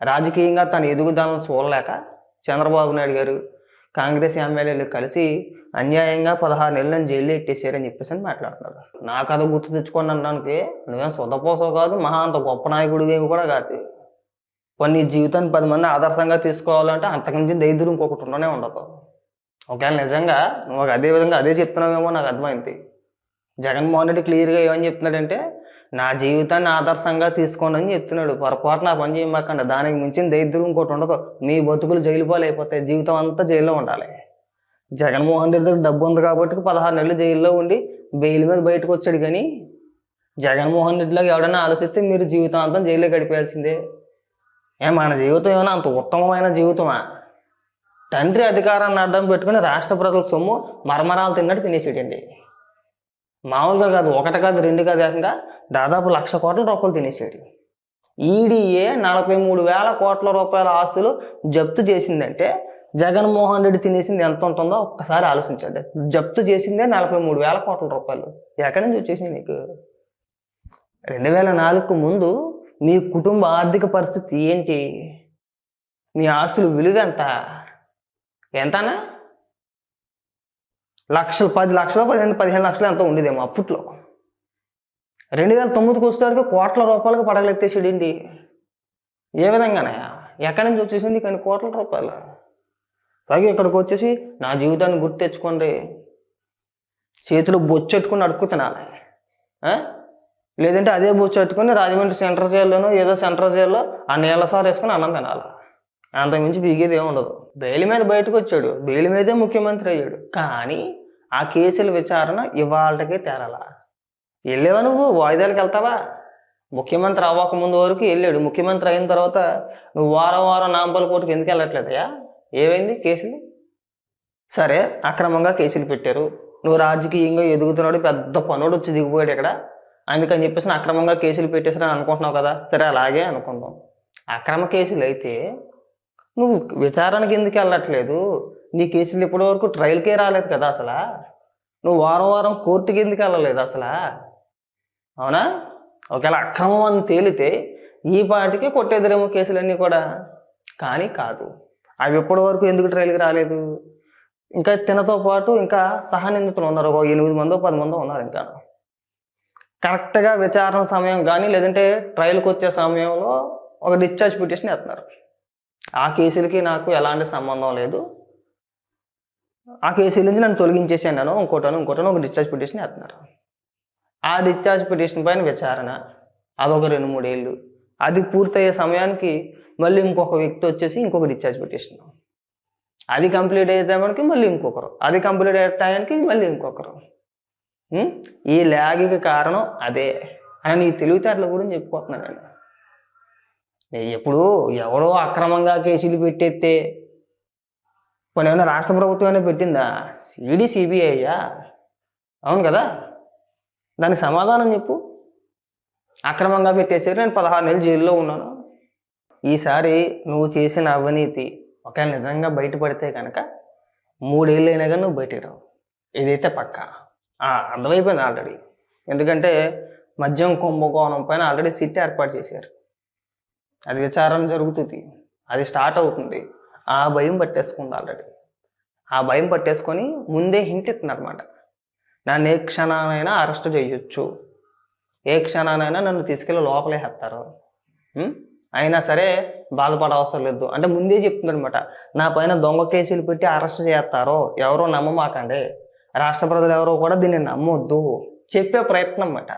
రాజకీయంగా తన ఎదుగుదలను చూడలేక చంద్రబాబు నాయుడు గారు కాంగ్రెస్ ఎమ్మెల్యేలు కలిసి అన్యాయంగా 16 నెలలను జైల్లో ఎట్టేసారని చెప్పేసి అని మాట్లాడుతున్నారు. నా కథ గుర్తు తెచ్చుకోండి అనడానికి నువ్వేం సొద్దపోసో కాదు, మహా అంత గొప్ప నాయకుడు ఏమి కూడా కాదు. కొన్ని జీవితాన్ని 10 మంది ఆదర్శంగా తీసుకోవాలంటే అంతకుమించి దరిద్రం ఇంకొకటి ఉండనే ఉండదు. ఒకవేళ నిజంగా నువ్వు అదే విధంగా అదే చెప్తున్నావేమో నాకు అర్థమైంది. జగన్మోహన్ రెడ్డి క్లియర్గా ఏమని చెప్తున్నాడంటే నా జీవితాన్ని ఆదర్శంగా తీసుకోండి అని చెప్తున్నాడు. పొరపాటున పని చేయమాకండి, దానికి మించిన దరిద్రం ఇంకోటి ఉండదు. మీ బతుకులు జైలు పాలు అయిపోతాయి, జీవితం అంతా జైల్లో ఉండాలి. జగన్మోహన్ రెడ్డి దగ్గర డబ్బు ఉంది కాబట్టి 16 నెలలు జైల్లో ఉండి బెయిల్ మీద బయటకు వచ్చాడు. కానీ జగన్మోహన్ రెడ్డిలాగా ఎవడైనా ఆలోచిస్తే మీరు జీవితాంతం జైల్లో గడిపేయాల్సిందే. మన జీవితం ఏమైనా అంత ఉత్తమమైన జీవితమా? తండ్రి అధికారాన్ని అడ్డం పెట్టుకుని రాష్ట్ర ప్రజల సొమ్ము మరమరాలు తిన్నట్టు తినేసాడండి. మామూలుగా కాదు, 1 కాదు 2 కాదు, ఏకంగా దాదాపు 1,00,000 కోట్ల రూపాయలు తినేసాడు. ఈడీఏ 43,000 కోట్ల రూపాయల ఆస్తులు జప్తు చేసిందంటే జగన్మోహన్ రెడ్డి తినేసింది ఎంత ఉంటుందో ఒక్కసారి ఆలోచించండి. జప్తు చేసిందే 43,000 కోట్ల రూపాయలు. ఎక్కడి నుంచి వచ్చేసింది నీకు? 2004కు ముందు మీ కుటుంబ ఆర్థిక పరిస్థితి ఏంటి? మీ ఆస్తులు విలువ ఎంత? ఎంతనా? లక్షలు, 10 లక్షలు, 15 లక్షలు ఎంత ఉండేదేమో అప్పట్లో. 2009కి వచ్చేసరికి కోట్ల రూపాయలకు పడగలెత్తేసాడండి. ఏ విధంగానే? ఎక్కడి నుంచి వచ్చేసింది కానీ కోట్ల రూపాయలు? పైగా ఇక్కడికి వచ్చేసి నా జీవితాన్ని గుర్తు తెచ్చుకోండి, చేతిలో బొచ్చెట్టుకుని అడుక్కు తినాలి. లేదంటే అదే బొచ్చెట్టుకుని రాజమండ్రి సెంట్రల్ జైల్లోనో ఏదో సెంట్రల్ జైల్లో ఆ నీళ్ళ సార్ వేసుకుని అన్నం తినాలి. అంతకుమించి పీకేది ఏమి ఉండదు. బెయిల్ మీద బయటకు వచ్చాడు, బెయిల్ మీదే ముఖ్యమంత్రి అయ్యాడు. కానీ ఆ కేసుల విచారణ ఇవాళకే తేరాలా? వెళ్ళేవా నువ్వు? వాయిదాలకు వెళ్తావా? ముఖ్యమంత్రి అవ్వకముందు వరకు వెళ్ళాడు, ముఖ్యమంత్రి అయిన తర్వాత నువ్వు వారం వారం నాంపల కోర్టుకు ఎందుకు వెళ్ళట్లేదయా? ఏమైంది కేసులు? సరే, అక్రమంగా కేసులు పెట్టారు, నువ్వు రాజకీయంగా ఎదుగుతున్నాడు, పెద్ద పనుడు వచ్చి దిగిపోయాడు ఇక్కడ, అందుకని చెప్పేసి అక్రమంగా కేసులు పెట్టేసారని అనుకుంటున్నావు కదా. సరే, అలాగే అనుకుందాం. అక్రమ కేసులు అయితే నువ్వు విచారణకి ఎందుకు వెళ్ళట్లేదు? నీ కేసులు ఇప్పటి వరకు ట్రయల్కే రాలేదు కదా అసలు. నువ్వు వారం వారం కోర్టుకి ఎందుకు వెళ్ళలేదు అసలు? అవునా? ఒకవేళ అక్రమం అని తేలితే ఈ పాటికి కొట్టేదిరేమో కేసులన్నీ కూడా. కానీ కాదు, అవి ఇప్పటి వరకు ఎందుకు ట్రయల్కి రాలేదు? ఇంకా తినతో పాటు ఇంకా సహనిందితులు ఉన్నారు, ఒక 8 మందో 10 మందో ఉన్నారు. ఇంకా కరెక్ట్గా విచారణ సమయం కానీ లేదంటే ట్రయల్కి వచ్చే సమయంలో ఒక డిశ్చార్జ్ పిటిషన్ వేస్తున్నారు. ఆ కేసులకి నాకు ఎలాంటి సంబంధం లేదు, ఆ కేసుల నుంచి నన్ను తొలగించేసాను ఇంకోటను ఒక డిశ్చార్జ్ పిటిషన్ వేస్తున్నారు. ఆ డిశ్చార్జ్ పిటిషన్ పైన విచారణ అదొక 2-3 ఏళ్ళు. అది పూర్తయ్యే సమయానికి మళ్ళీ ఇంకొక వ్యక్తి వచ్చేసి ఇంకొక డిశ్చార్జ్ పిటిషన్, అది కంప్లీట్ అయ్యే మనకి మళ్ళీ ఇంకొకరు, అది కంప్లీట్ అయ్యే టైంకి మళ్ళీ ఇంకొకరు. ఈ ల్యాగ్కి కారణం అదే అని నీ తెలివితేటల గురించి చెప్పుకుంటున్నానండి. ఎప్పుడు ఎవడో అక్రమంగా కేసులు పెట్టేస్తే కొన్ని ఏమైనా రాష్ట్ర ప్రభుత్వం అయినా పెట్టిందా? ఈడీ సిబిఐ అయ్యా? అవును కదా, దానికి సమాధానం చెప్పు. అక్రమంగా పెట్టేసారు, నేను 16 నెలలు జైల్లో ఉన్నాను. ఈసారి నువ్వు చేసిన అవినీతి ఒకవేళ నిజంగా బయటపడితే కనుక 3 ఏళ్ళు అయినా కానీ నువ్వు బయటికి రావు. ఇదైతే పక్కా అర్థమైపోయింది ఆల్రెడీ. ఎందుకంటే మద్యం కుంభకోణం పైన ఆల్రెడీ సిట్ ఏర్పాటు చేశారు, అది విచారణ జరుగుతుంది, అది స్టార్ట్ అవుతుంది. ఆ భయం పట్టేసుకుంది ఆల్రెడీ. ఆ భయం పట్టేసుకొని ముందే హింట్ ఇస్తున్నమాట, నన్ను ఏ క్షణానైనా అరెస్ట్ చేయొచ్చు, ఏ క్షణానైనా నన్ను తీసుకెళ్ళి లోపలేస్తారు, అయినా సరే బాధపడవసరం లేదు అంటే ముందే చెప్తుంది అనమాట. నా పైన దొంగ కేసులు పెట్టి అరెస్ట్ చేస్తారో ఎవరో నమ్మమాకండి, రాష్ట్ర ప్రజలు ఎవరో కూడా దీన్ని నమ్మొద్దు చెప్పే ప్రయత్నం అన్నమాట.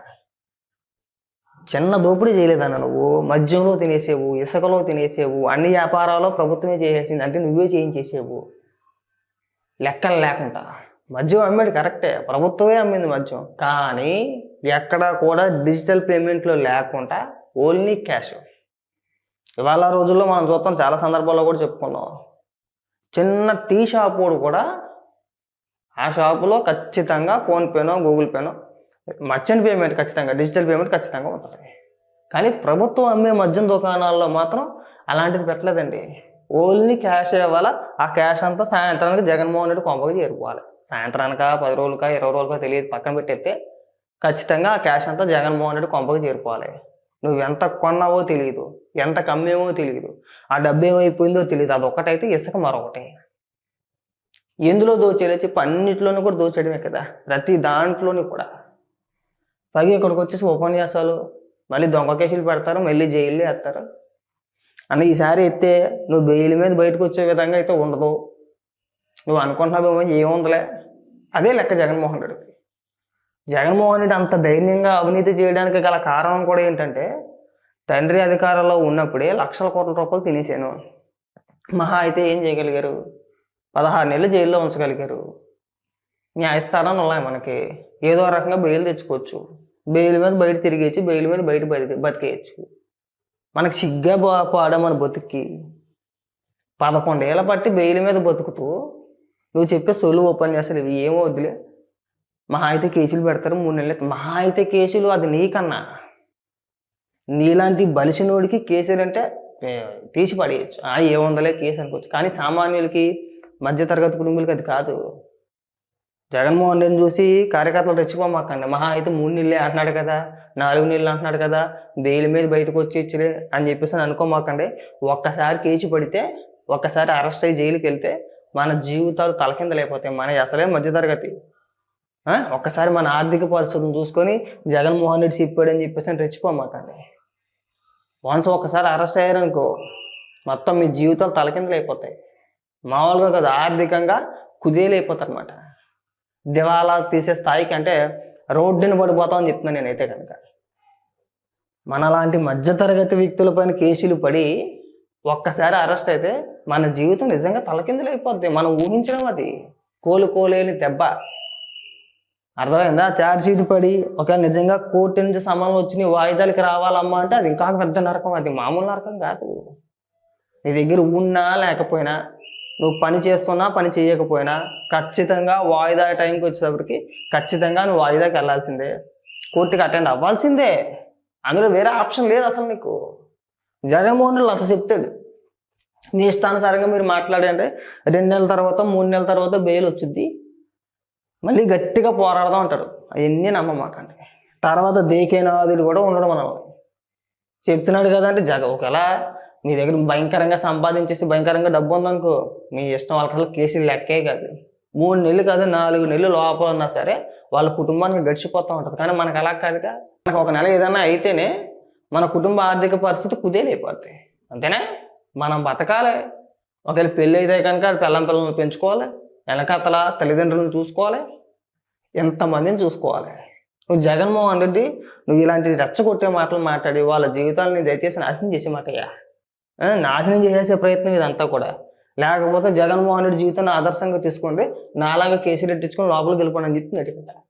చిన్న దోపిడీ చేయలేదన్న నువ్వు, మద్యంలో తినేసేవు, ఇసుకలో తినేసేవు, అన్ని వ్యాపారాల్లో ప్రభుత్వమే చేసేసింది అంటే నువ్వే చేయించేసేవు లెక్కలు లేకుండా. మద్యం అమ్మేది కరెక్టే, ప్రభుత్వమే అమ్మింది మద్యం, కానీ ఎక్కడా కూడా డిజిటల్ పేమెంట్లో లేకుండా ఓన్లీ క్యాష్. ఇవాళ రోజుల్లో మనం చూస్తాం, చాలా సందర్భాల్లో కూడా చెప్పుకున్నాం. చిన్న టీ షాప్ కూడా ఆ షాపులో ఖచ్చితంగా ఫోన్పేనో గూగుల్ పేనో మర్చెంట్ పేమెంట్ ఖచ్చితంగా, డిజిటల్ పేమెంట్ ఖచ్చితంగా ఉంటుంది. కానీ ప్రభుత్వం అమ్మే మద్యం దుకాణాల్లో మాత్రం అలాంటిది పెట్టలేదండి. ఓన్లీ క్యాష్ ఇవ్వాలా, ఆ క్యాష్ అంతా సాయంత్రానికి జగన్మోహన్ రెడ్డి కొంపకి చేరుకోవాలి. సాయంత్రానిక 10 రోజులకా 20 రోజులకా తెలియదు పక్కన పెట్టేస్తే ఖచ్చితంగా ఆ క్యాష్ అంతా జగన్మోహన్ రెడ్డి కొంపకి చేరుకోవాలి. నువ్వు ఎంత కొన్నావో తెలియదు, ఎంత కమ్మేవో తెలియదు, ఆ డబ్బు ఏమైపోయిందో తెలియదు. అదొక్కటైతే ఇసుక మరొకటి. ఎందులో దోచేయాలో చెప్పి అన్నిట్లోనూ కూడా దోచేయడమే కదా, ప్రతి దాంట్లోనూ కూడా. పైగా ఇక్కడికి వచ్చేసి ఉపన్యాసాలు, మళ్ళీ దొంగ కేసులు పెడతారు, మళ్ళీ జైలు వేస్తారు. అన్న ఈసారి ఎత్తే నువ్వు బెయిల్ మీద బయటకు వచ్చే విధంగా అయితే ఉండదు. నువ్వు అనుకుంటున్నావేమో ఏముందిలే, అదే లెక్క జగన్మోహన్ రెడ్డికి. జగన్మోహన్ రెడ్డి అంత ధైర్యంగా అవినీతి చేయడానికి గల కారణం కూడా ఏంటంటే, తండ్రి అధికారంలో ఉన్నప్పుడే లక్షల కోట్ల రూపాయలు తినేసాను. మహా అయితే ఏం చేయగలిగారు? 16 నెలలు జైల్లో ఉంచగలిగారు. న్యాయస్థానాలు ఉన్నాయి మనకి, ఏదో రకంగా బెయిల్ తెచ్చుకోవచ్చు. బెయిల్ మీద బయట తిరిగేయచ్చు, బెయిల్ మీద బయట బతికేయచ్చు. మనకి సిగ్గా పాడా మన బతుక్కి. 11 ఏళ్ళ పట్టి బెయిల్ మీద బతుకుతూ నువ్వు చెప్పే సొల్లు ఉపన్యాసాలు ఇవి ఏమో వద్దులే. మహా అయితే కేసులు పెడతారు 3 నెలలు. మహా అయితే కేసులు అది నీకన్నా, నీలాంటి బలిసినోడికి కేసులు అంటే తీసి పడేయచ్చు. ఏముందలే కేసు అనుకోవచ్చు. కానీ సామాన్యులకి, మధ్యతరగతి కుటుంబాలకి అది కాదు. జగన్మోహన్ రెడ్డిని చూసి కార్యకర్తలు రెచ్చిపోమాకండి. మహా అయితే 3 నెలలే అంటున్నాడు కదా, 4 నెలలు అంటున్నాడు కదా, బెయిల్ మీద బయటకు వచ్చేచ్చలే అని చెప్పేసి అనుకోమాకండి. ఒక్కసారి కేసు పడితే, ఒక్కసారి అరెస్ట్ అయ్యి జైలుకి వెళ్తే మన జీవితాలు తలకిందలైపోతాయి. మన అసలే మధ్యతరగతి. ఒక్కసారి మన ఆర్థిక పరిస్థితులను చూసుకొని జగన్మోహన్ రెడ్డి చెప్పాడని చెప్పేసి రెచ్చిపోమాకండి. వన్స్ ఒక్కసారి అరెస్ట్ అయ్యారనుకో మొత్తం మీ జీవితాలు తలకిందలైపోతాయి. మామూలుగా కదా, ఆర్థికంగా కుదేలైపోతారు అనమాట. దివాలా తీసే స్థాయికి, అంటే రోడ్డుని పడిపోతామని చెప్తున్నాను నేనైతే కనుక. మనలాంటి మధ్యతరగతి వ్యక్తులపైన కేసులు పడి ఒక్కసారి అరెస్ట్ అయితే మన జీవితం నిజంగా తలకిందులైపోద్ది. మనం ఊహించడం అది కోలుకోలేని దెబ్బ. అర్థమైందా? ఛార్జ్ షీట్ పడి ఒకవేళ నిజంగా కోర్టు నుంచి సమన్లు వచ్చి వాయిదాలకి రావాలమ్మా అంటే అది ఇంకా పెద్ద నరకం. అది మామూలు నరకం కాదు. నీ దగ్గర ఉన్నా లేకపోయినా, నువ్వు పని చేస్తున్నా పని చేయకపోయినా ఖచ్చితంగా వాయిదా టైంకి వచ్చేటప్పటికి ఖచ్చితంగా నువ్వు వాయిదాకి వెళ్ళాల్సిందే, కోర్టుకి అటెండ్ అవ్వాల్సిందే. అందులో వేరే ఆప్షన్ లేదు అసలు నీకు. జగన్మోహన్ రెడ్డి అసలు చెప్తాడు, మీ ఇష్టానుసారంగా మీరు మాట్లాడంటే 2 నెలల తర్వాత 3 నెలల తర్వాత బెయిల్ వచ్చింది, మళ్ళీ గట్టిగా పోరాడదాం అంటాడు. అవన్నీ నమ్మమాకండి. తర్వాత దేకేనాదులు కూడా ఉండడం మనల్ని చెప్తున్నాడు కదా అంటే ఒకవేళ నీ దగ్గర భయంకరంగా సంపాదించేసి భయంకరంగా డబ్బు ఉందనుకో, మీ ఇష్టం. వాళ్ళకి కేసులు లెక్కే కాదు. 3 నెలలు కాదు 4 నెలలు లోపల ఉన్నా సరే వాళ్ళ కుటుంబానికి గడిచిపోతూ ఉంటుంది. కానీ మనకు అలా కాదుగా. మనకు ఒక నెల ఏదైనా అయితేనే మన కుటుంబ ఆర్థిక పరిస్థితి కుదేలైపోద్ది. అంతేనా? మనం బతకాలి. ఒకవేళ పెళ్ళి అయితే కనుక పిల్లలను పెంచుకోవాలి, వెనకతల తల్లిదండ్రులను చూసుకోవాలి, ఎంతమందిని చూసుకోవాలి. నువ్వు జగన్మోహన్ రెడ్డి నువ్వు ఇలాంటి రెచ్చగొట్టే మాటలు మాట్లాడి వాళ్ళ జీవితాలని దయచేసి నాశనం చేసే మాటయ్యా. నాశనం చేసే ప్రయత్నం ఇదంతా కూడా. లేకపోతే జగన్మోహన్ రెడ్డి జీవితాన్ని ఆదర్శంగా తీసుకోండి, నాలాగా కేసులు ఎట్టించుకొని లోపలికి వెళ్ళిపోండి అని చెప్తుంది.